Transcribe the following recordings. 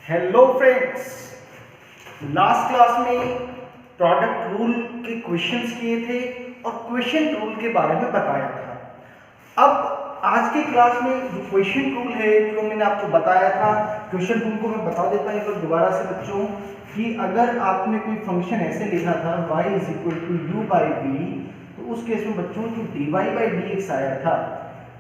Hello friends, last class में product rule के questions किए थे और क्वेश्चन रूल के बारे में बताया था। अब आज की क्लास में जो क्वेश्चन रूल है जो मैंने आपको बताया था, क्वेश्चन रूल को मैं बता देता हूँ एक बार दोबारा से बच्चों कि अगर आपने कोई फंक्शन ऐसे लिखा था y is equal to u by v, तो उस केस में बच्चों जो dy बाई डी एक्स आया था,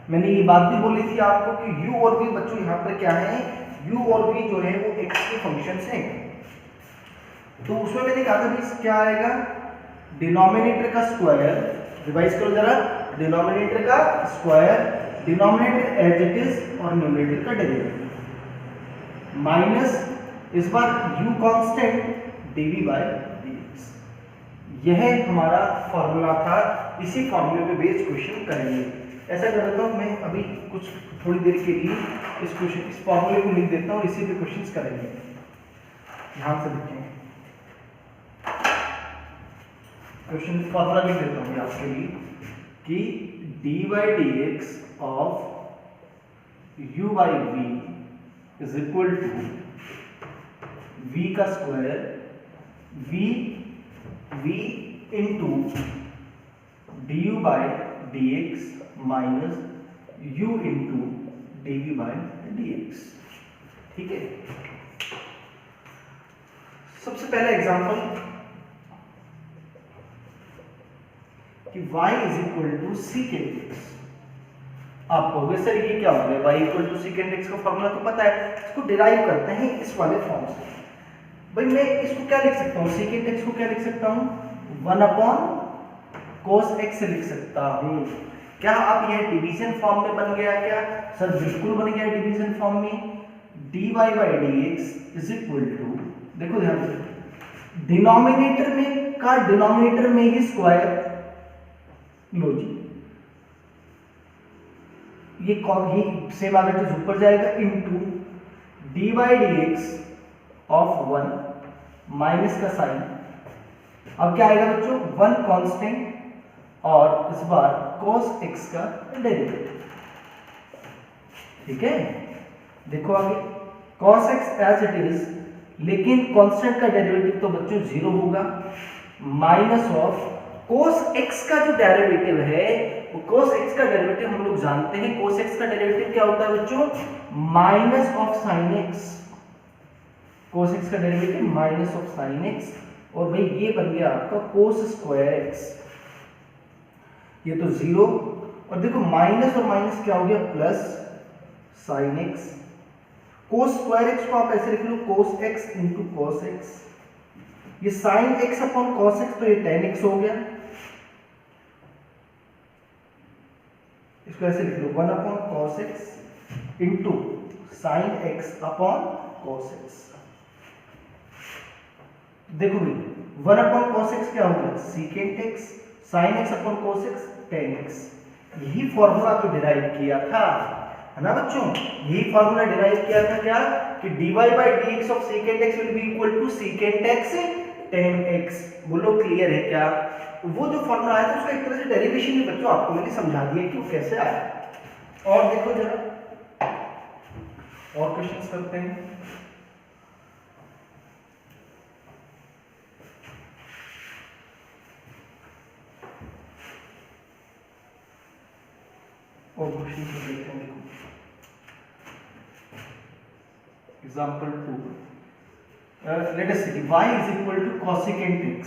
मैंने ये बात भी बोली थी आपको कि u और v बच्चों यहाँ पर क्या है, u और v जो है वो x के फंक्शंस हैं। तो उसमें मैंने कहा था भाई क्या आएगा, डिनोमिनेटर का स्क्वायर, रिवाइज करो जरा, डिनोमिनेटर का square, denominator as it is और न्यूमरेटर का डेरिवेटिव माइनस इस बार u constant dv by dx। यह हमारा फॉर्मूला था, इसी फॉर्मूले पे बेस्ड क्वेश्चन करेंगे। ऐसा कर देता हूँ मैं अभी कुछ थोड़ी देर के लिए इस फॉर्मूले को लिख देता हूँ, इसी पे क्वेश्चंस करेंगे। ध्यान से देखें, क्वेश्चन फॉर्मूला लिख देता हूँ आपके लिए कि dy dx of u by v is equal to v का square v into du by dx minus u into dv by dx। ठीक है, सबसे पहला एग्जांपल कि y is equal to secant x। आप कहोगे सर ये क्या हो गया, y equal to secant x का फॉर्मूला तो पता है, इसको डिराइव करते हैं इस वाले फॉर्म से। भाई मैं इसको क्या लिख सकता हूँ, सीकेंट x को क्या लिख सकता हूँ, 1 अपॉन cos x लिख सकता हूँ। क्या आप यह डिवीजन फॉर्म में बन गया क्या, सर बिल्कुल बन गया डिवीजन फॉर्म में। dy by dx is equal to, देखो ध्यान से, डिनोमिनेटर में का डिनोमिनेटर में ही स्क्वायर, लो जी ये सेम आगे तो ऊपर जाएगा, into dy by dx of 1 minus का साइन। अब क्या आएगा बच्चों, 1 कांस्टेंट और इस बार cos x का डेरिवेटिव। ठीक है, देखो आगे cos x as it is, लेकिन कांस्टेंट का डेरिवेटिव तो बच्चों 0 होगा, माइनस ऑफ cos x का जो डेरिवेटिव है वो cos x का डेरिवेटिव हम लोग जानते हैं, cos x का डेरिवेटिव क्या होता है बच्चों, minus of sin x। cos x का derivative minus of sin x, और भाई ये बन गया आपका cos स्क्वायर x, ये तो 0, और देखो माइनस और माइनस क्या हो गया, plus sin x। cos square x को आप ऐसे लिख लो, cos x into cos x, ये sin x upon cos x, तो ये tan x हो गया, इसको ऐसे लिख लो 1 upon cos x into sin x upon cos x। देखो भाई 1 अपॉन cos x क्या हो गया, secant x, sin x upon cos x tan x। यही फॉर्मूला तो डिराइव किया था, है ना बच्चों, यही फॉर्मूला डिराइव किया था क्या, कि dy by dx of secant x will be equal to secant x tan x। बोलो क्लियर है क्या, वो जो फॉर्मूला आया था उसका एक तरह से डेरिवेशन भी बच्चों आपको मैंने समझा दिया कि वो कैसे आया। और देखो जरा और क्वेश्चंस करते हैं। और क्वेश्चन को देखते हैं, देखो example 2, let us see y is equal to cosecant x।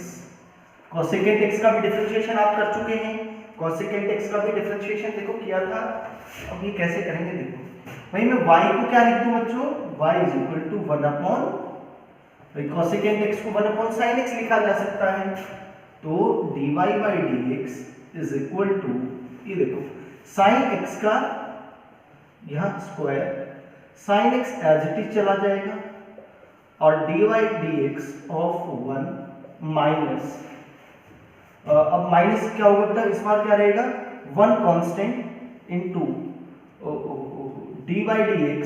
cosecant x का भी डिफरेंशिएशन आप कर चुके हैं, cosecant x का भी डिफरेंशिएशन देखो किया था। अब ये कैसे करेंगे, देखो भाई मैं y को क्या लिख दूं बच्चों, y is equal to 1 upon, भाई cosecant x को 1 अपॉन sin x लिखा जा सकता है, तो dy by dx is equal to, ये देखो sin x का यहां square, sin x as it is चला जाएगा, और dy dx ऑफ 1 माइनस, अब माइनस क्या होगा बेटा, इस बार क्या रहेगा, 1 constant into dy dx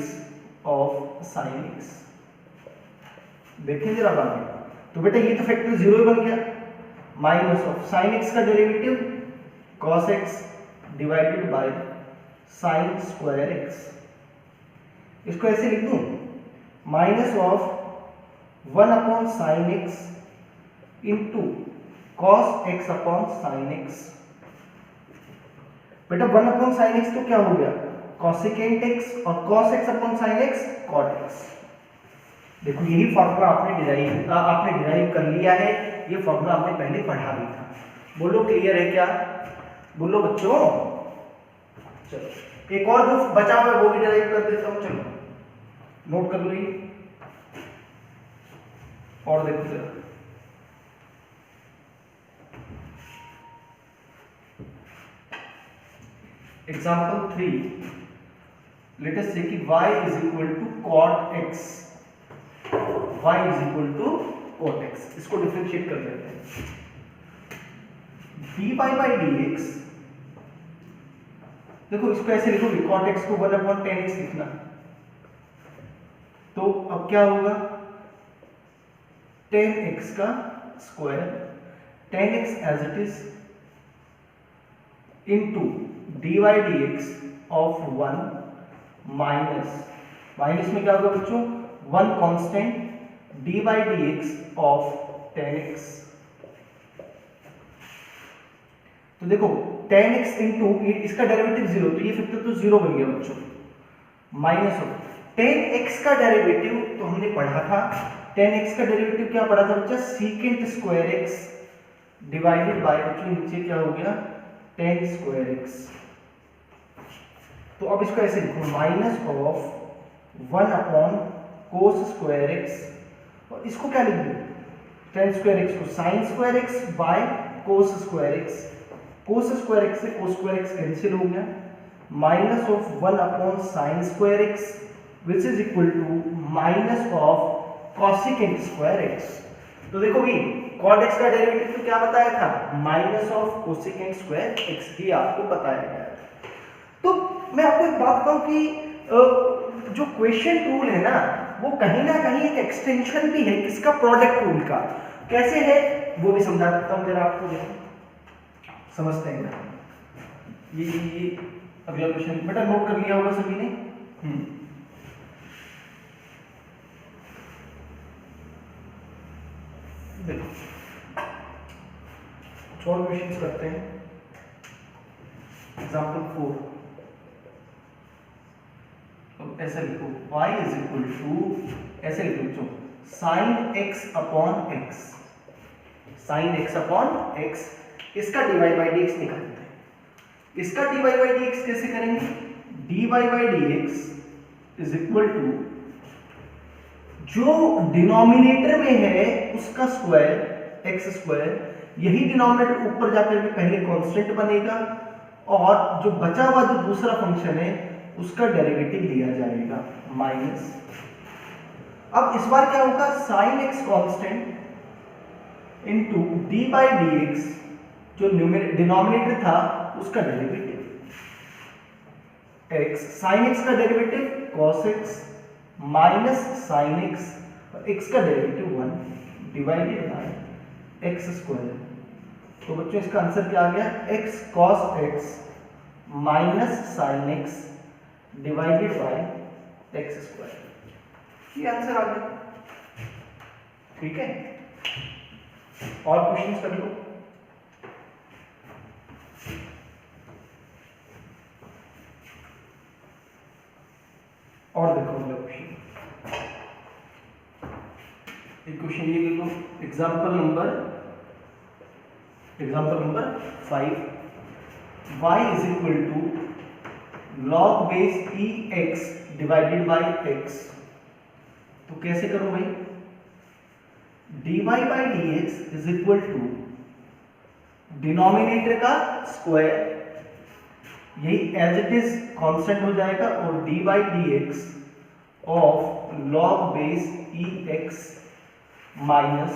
of sin x। देखें जरा आगे, तो बेटा ये तो फैक्टर 0 ही बन गया, माइनस ऑफ sin x का derivative cos x divided by sin square x। इसको ऐसे लिख दूं, minus of 1 upon sine x into cos x upon sine x. बेटा 1 अपॉन साइन एक्स तो क्या हो गया, कॉसेकेंट एक्स, और cos x upon sine x cot x. देखो यही फॉर्मूला आपने डिराइव कर लिया है, ये फॉर्मूला आपने पहले पढ़ा भी था। बोलो क्लियर है क्या, बोलो बच्चों। चलो एक और जो बचा हुआ है वो भी डिराइव कर देता हूं, चलो नोट कर लो ये और देखो जरा। एग्जाम्पल 3, लेट अस से कि y is equal to cot x, y is equal to cot x। इसको डिफरेंशिएट कर लेते हैं। dy बाई dx, देखो इसको ऐसे लिखोगे cot x को 1 अपॉन tan x लिखना, तो अब क्या होगा, tan x का square, tan x as it is, into dy dx of 1 minus में क्या होगा बच्चों, 1 constant dy dx of tan x। तो देखो tan x इंटू इसका डेरिवेटिव 0, तो ये 50 तो 0 बन गया बच्चों, माइनस ऑफ tan x का डेरिवेटिव तो हमने पढ़ा था, tan x का डेरिवेटिव क्या पढ़ा था बच्चा, secant square x divided bye, बच्चों नीचे क्या हो गया, tan स्क्वायर x। तो अब इसको ऐसे लिखो, minus of 1 upon cos square x, और इसको क्या लिख दो, tan स्क्वायर x को sin square x by cos square x, cos square x से कोस स्क्वायर x कैंसिल हो गया, minus of 1 upon sin square x which is equal to minus of cosecant square x। तो देखो भी cot x का derivative तो क्या बताया था, minus of cosecant square x ही आपको बताया गया था। तो मैं आपको एक बात कहूं कि जो क्वेश्चन टूल है ना, वो कहीं ना कहीं एक एक्सटेंशन भी है किसका, प्रोडक्ट टूल का। कैसे है वो भी समझा देता हूं जरा आपको, देखो समझते हैं ना। ये अगला क्वेश्चन बेटा नोट कर लिया होगा सभी ने। देखो कुछ और क्वेश्चंस करते हैं। एग्जाम्पल 4, तो ऐसा लिखो y इज इक्वल टू, ऐसे लिखो बच्चों, sin x upon x, sin x upon x, इसका dy बाई dx निकालते हैं। इसका dy बाई dx कैसे करेंगे, dy by dx is equal to, जो डिनोमिनेटर में है उसका स्क्वायर x स्क्वायर, यही डिनोमिनेटर ऊपर जाकर के पहले कांस्टेंट बनेगा, और जो बचा हुआ जो दूसरा फंक्शन है उसका डेरिवेटिव लिया जाएगा माइनस। अब इस बार क्या होगा, sin x constant into D by d x, जो डिनोमिनेटर था उसका डेरिवेटिव x, sin x का derivative cos x minus sin x, और x का derivative 1 divided by x square. तो बच्चों इसका आंसर क्या आ गया, x cos x minus sin x divided bye x square. ये आंसर आ गया, ठीक है। और क्वेश्चंस कर लो। और देखो अगला क्वेश्चन, एक क्वेश्चन ये ले लो, example number 5, y is equal to log base e x divided by x। तो कैसे करो भाई, dy by dx is equal to denominator का स्क्वायर, यही एज इट इज कांस्टेंट हो जाएगा, और dy by dx of log base e x minus,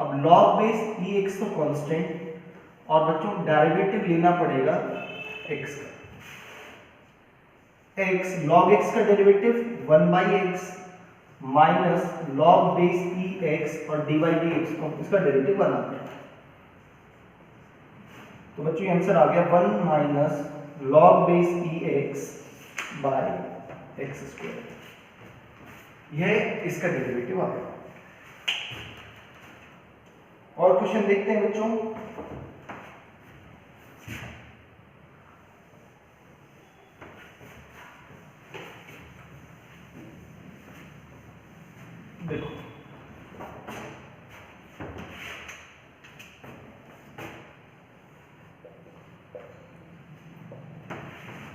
अब log बेस e x तो कांस्टेंट, और बच्चों डेरिवेटिव लेना पड़ेगा x का, x log x का derivative 1 by x minus log base e x और dy बाई dx को इसका डेरिवेटिव बनाते हैं। तो बच्चों ये आंसर आ गया 1 minus log base e x by x square. यह इसका डेरिवेटिव आ गया। और क्वेश्चन देखते हैं बच्चों। देखो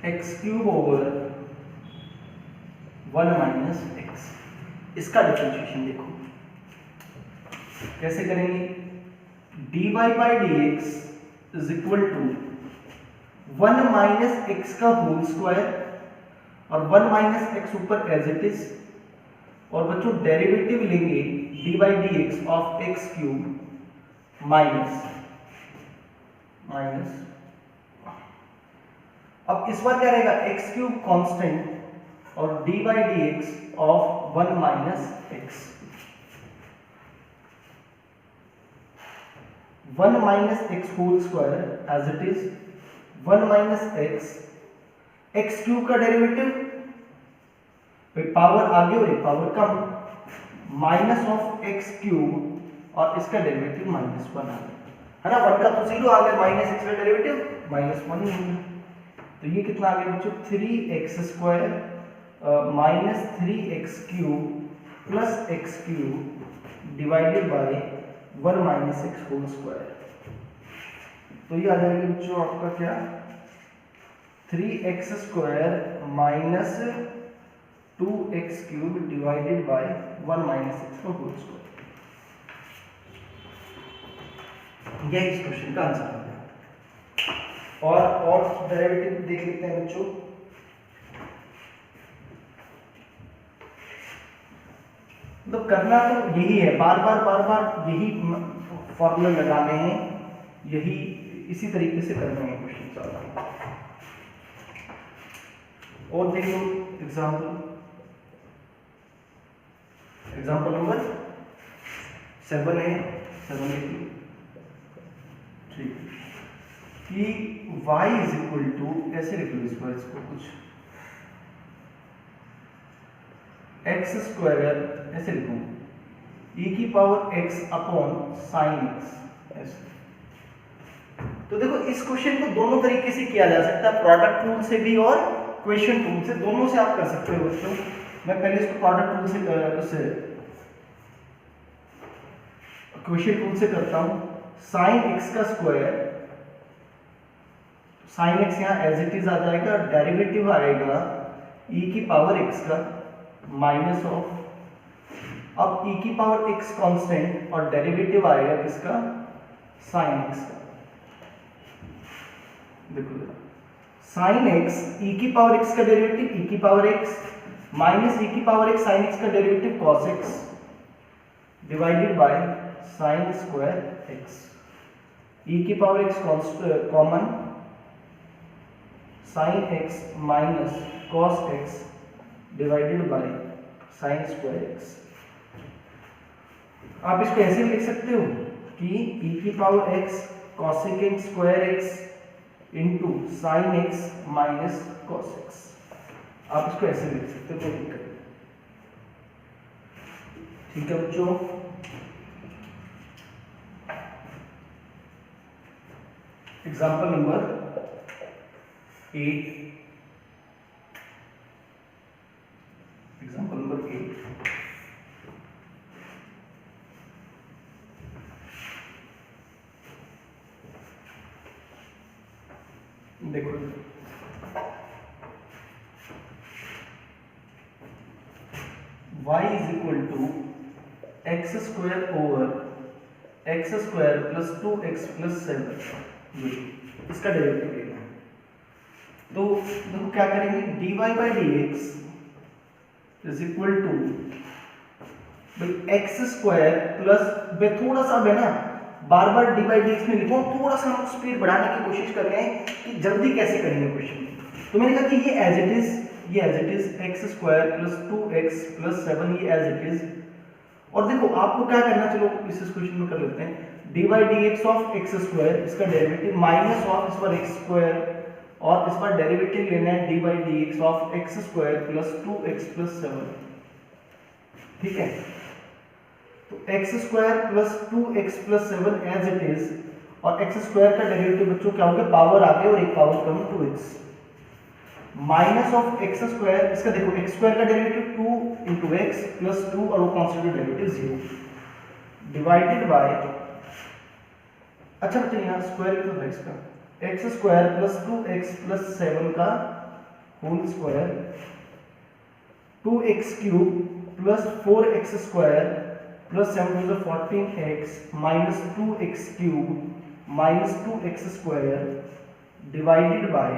x cube over 1 minus x, इसका डिफरेंशिएशन देखो कैसे करेंगे। dy by d x is equal to 1 minus x का होल स्क्वायर, और 1 माइनस एक्स ऊपर एज इट इज, और बच्चों डेरिवेटिव लेंगे dy by d x of x cube minus अब इस बार क्या रहेगा, एक्स क्यूब कांस्टेंट और d by d x of 1 minus x, 1 minus x whole square as it is 1 minus x cube का डेरिवेटिव, एक पावर आगे और एक पावर कम, माइनस ऑफ एक्स क्यूब और इसका डेरिवेटिव -1 आ गया, है ना। 1 का तो 0 आ गया, माइनस एक्स का डेरिवेटिव -1 ही होगा। तो ये कितना आ गया बच्चों, 3x square minus 3x cube plus x cube divided by 1 minus x whole square. तो ये आ जाएगा बच्चों आपका क्या, 3x square minus 2x cube divided by 1 minus x का होल स्क्वायर। यह इस क्वेश्चन का आंसर है। और डेरिवेटिव देख लेते हैं बच्चों। तो करना तो यही है, बार बार यही फॉर्मूला लगाने हैं, यही इसी तरीके से करने हैं क्वेश्चन ज्यादा। और देख लो एग्जाम्पल नंबर 7 है, 7 ठीक, कि y इज इक्वल टू, ऐसे लिख लो इस पर, इसको कुछ x स्क्वायर ऐसे लिखो, e की power x upon sine x ऐसे। तो देखो इस क्वेश्चन को दोनों तरीके से किया जा सकता है, प्रोडक्ट रूल से भी और क्वेश्चन टूल से, दोनों से आप कर सकते हो बच्चों। मैं पहले इसको प्रोडक्ट टूल से क्वेश्चन टूल से करता हूं। साइन x का स्क्वायर, साइन x यहाँ एज इट इज आ जाएगा, डेरिवेटिव आएगा e की पावर x का माइनस ऑफ, अब e की पावर x कांस्टेंट और डेरिवेटिव आएगा किसका, साइन x का। देखो साइन x, e की पावर x का डेरिवेटिव e की पावर x माइनस e की पावर x साइन x का derivative cos x divided by sine square x, e की power x common, sine x minus cos x divided by sine square x। आप इसको ऐसे लिख सकते हो कि e की power x cosecant square x into sine x minus cos x, आप इसको ऐसे लिख सकते हो, कोई दिक्कत नहीं। ठीक है बच्चों, एग्जाम्पल नंबर 8, एग्जाम्पल नंबर 8, देखो y is equal to x square over x square plus 2x plus 7, इसका डेरिवेटिव लेना है। तो देखो क्या करेंगे, dy by d x is equal to x square plus, थोड़ा सा है ना, बार बार डी बाई डी एक्स में लिखो, थोड़ा सा हम स्पीड बढ़ाने की कोशिश कर रहे हैं कि जल्दी कैसे करेंगे क्वेश्चन। तो मैंने कहा कि ये as it is x square plus 2x plus 7, ये एज इट इज। और देखो आपको क्या करना, चलो इस क्वेश्चन में कर लेते हैं, D by d x of x square, इसका डेरिवेटिव माइनस ऑफ इस पर एक्स स्क्वायर, और इस पर डेरिवेटिव लेना है d by d x of x square plus 2x plus 7। ठीक है, तो x square plus 2x+7 as it is, और एक्स स्क्वायर का डेरिवेटिव बच्चों क्या हो गया, पावर आ गया और एक पावर कम 2x, minus of x square, इसका देखो एक्स स्क्वायर का डेरिवेटिव 2 इंटू एक्स प्लस 2 और वो कॉन्स्टेंट डेरिवेटिव 0 डिवाइडेड बाय, अच्छा बच्चे यहाँ स्क्वायर भी तो है इसका, एक्स स्क्वायर प्लस 2x+7 का होल स्क्वायर, 2x क्यूब plus 4x square plus 7 to 14x minus 2x cube minus 2x square divided by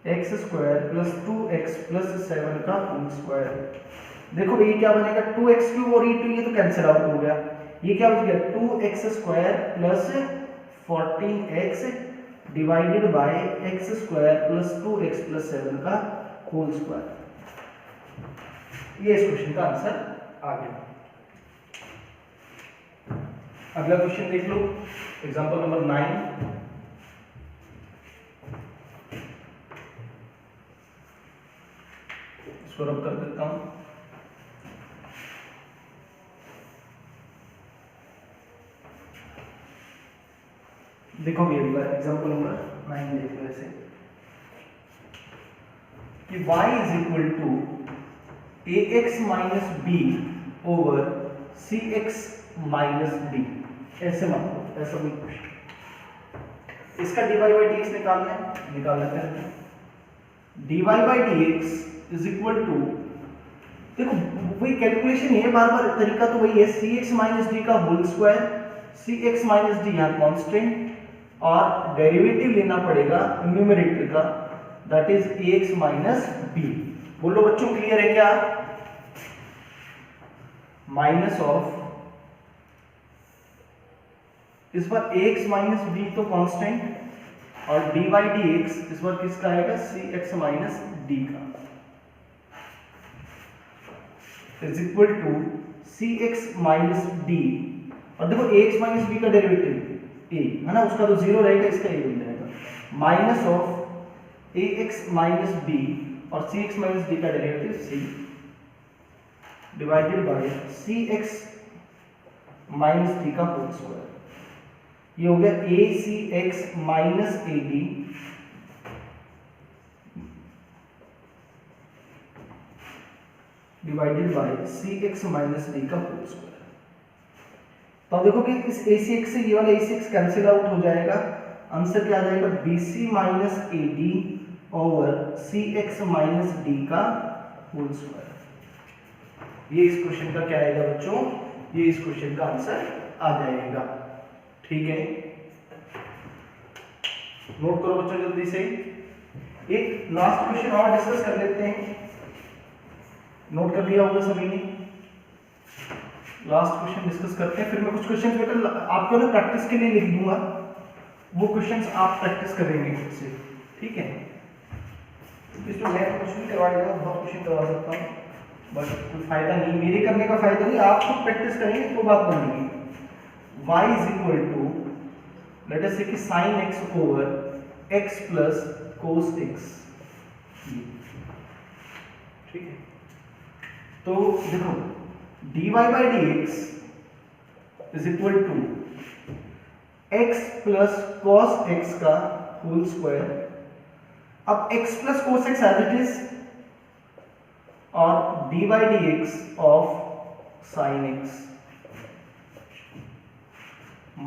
x square plus 2x plus 7 का होल स्क्वायर। देखो ये क्या बनेगा, 2x क्यूब और ये तो कैंसिल आउट हो गया, ये क्या बच गया 2x square plus 14x divided by x square plus 2x plus 7 का होल स्क्वायर। ये इस क्वेश्चन का आंसर आ गया। अगला क्वेश्चन देख लो, एग्जांपल नंबर 9। इसको रब कर देता हूं। देखो ये एग्जांपल नंबर 9 देख लो ऐसे कि y is equal to ax minus b over cx minus d, ऐसे मान लो, ऐसा कोई क्वेश्चन। इसका dy बाई dx निकालना है, निकाल लेते हैं। dy by dx is equal to, देखो वही कैलकुलेशन है, बार बार तरीका तो वही है, cx माइनस डी का whole square, cx minus d यहाँ कांस्टेंट, और डेरिवेटिव लेना पड़ेगा न्यूमरेटर का, that is ax minus b. बोलो बच्चों क्लियर है क्या? माइनस ऑफ, इस बार ax माइनस बी तो कांस्टेंट, और dy बाई dx इस बार किसका आएगा, cx माइनस डी का, is equal to cx minus d, और देखो ax माइनस बी का डेरिवेटिव a है ना, उसका तो जीरो रहेगा, इसका a बन जाएगा, minus of ax minus b और cx माइनस d का derivative c divided by cx minus d का होल स्क्वायर। ये हो गया acx minus ad divided by cx minus d का होल स्क्वायर। तो अब देखो कि इस acx से ये वाला acx कैंसिल आउट हो जाएगा, आंसर क्या आ जाएगा, bc minus ad over cx minus d का होल स्क्वायर। ये इस क्वेश्चन का क्या आएगा बच्चों, ये इस क्वेश्चन का आंसर आ जाएगा। ठीक है, नोट करो बच्चों जल्दी से। एक लास्ट क्वेश्चन और डिस्कस कर लेते हैं, नोट कर लिया होगा सभी ने। लास्ट क्वेश्चन डिस्कस करते हैं, फिर मैं कुछ क्वेश्चन बेटा आपको ना प्रैक्टिस के लिए लिख दूंगा, वो क्वेश्चंस आप प्रैक्टिस करेंगे खुद से, ठीक है। इसमें मैं क्वेश्चन करवा देगा, बहुत क्वेश्चन करवा सकता हूँ, बट कोई फायदा नहीं, मेरे करने का फायदा नहीं, आप खुद प्रैक्टिस करेंगे तो बात बनेगी। y is equal to, let us say कि sin x over x plus cos x, ठीक है। तो देखो dy by dx is equal to x plus cos x का होल स्क्वायर। अब x plus cos x as it is, और dy by dx of sin x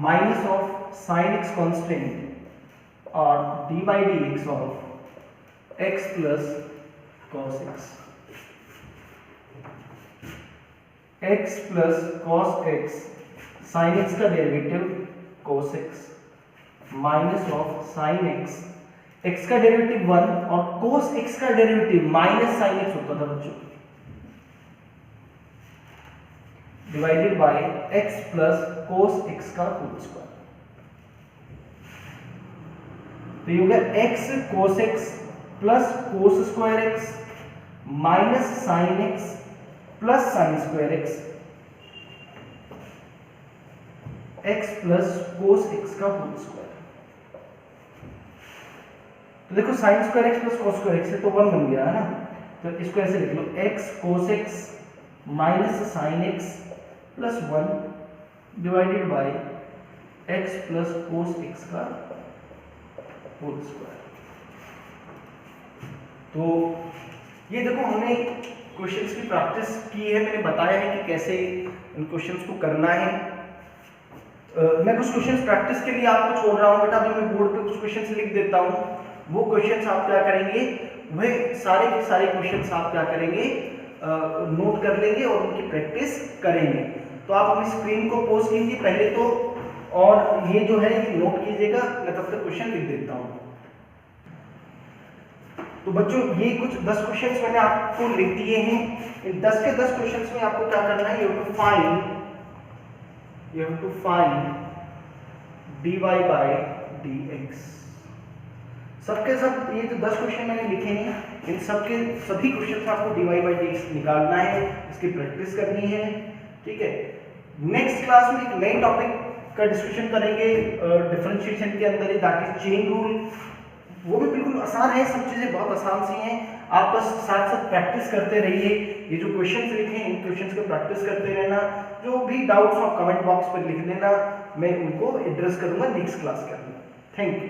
minus of sin x constant, और dy by dx of x plus cos x, x plus cos x, sin x का derivative cos x, minus of sin x, x का derivative 1 और cos x का derivative minus sin x होता था बच्चों, divided by x plus cos x का whole square. तो ये हो गया x cos x plus cos square x minus sin x plus sin square x, x plus cos x का होल स्क्वायर। तो देखो sin square x plus cos square x से तो 1 बन गया है ना, तो इसको ऐसे लिख लो x cos x minus sine x plus 1 divided by x plus cos x का होल स्क्वायर। तो ये देखो हमने क्वेश्चंस की प्रैक्टिस की है, मैंने बताया है कि कैसे इन क्वेश्चंस को करना है। मैं कुछ क्वेश्चंस प्रैक्टिस के लिए आपको छोड़ रहा हूँ बेटा, अभी मैं बोर्ड पे कुछ क्वेश्चंस लिख देता हूँ। वो क्वेश्चंस आप क्या करेंगे, वह सारे के सारे क्वेश्चंस आप क्या करेंगे, नोट कर लेंगे और उनकी प्रैक्टिस करेंगे। तो आप अपनी स्क्रीन को पॉज कीजिए पहले तो, और ये जो है ये नोट कीजिएगा, मैं तब तक क्वेश्चन लिख देता हूँ। तो बच्चों ये कुछ 10 क्वेश्चंस मैंने आपको लिख दिए हैं। इन 10 के 10 क्वेश्चंस में आपको क्या करना है, you have to find dy by dx। सबके सब ये जो 10 क्वेश्चन मैंने लिखे हैं, इन सबके सभी क्वेश्चन आपको dy बाय dx निकालना है, इसकी प्रैक्टिस करनी है, ठीक है। नेक्स्ट क्लास में एक नए टॉपिक का डिस्कशन करेंगे डिफरेंशिएशन के अंदर ही, दैट इज चेन रूल। वो भी बिल्कुल आसान है, सब चीज़ें बहुत आसान सी हैं, आप बस साथ साथ प्रैक्टिस करते रहिए। ये जो क्वेश्चंस लिखे हैं इन क्वेश्चंस को प्रैक्टिस करते रहना, जो भी डाउट्स हो कमेंट बॉक्स पर लिख देना, मैं उनको एड्रेस करूंगा नेक्स्ट क्लास के अंदर। Thank you.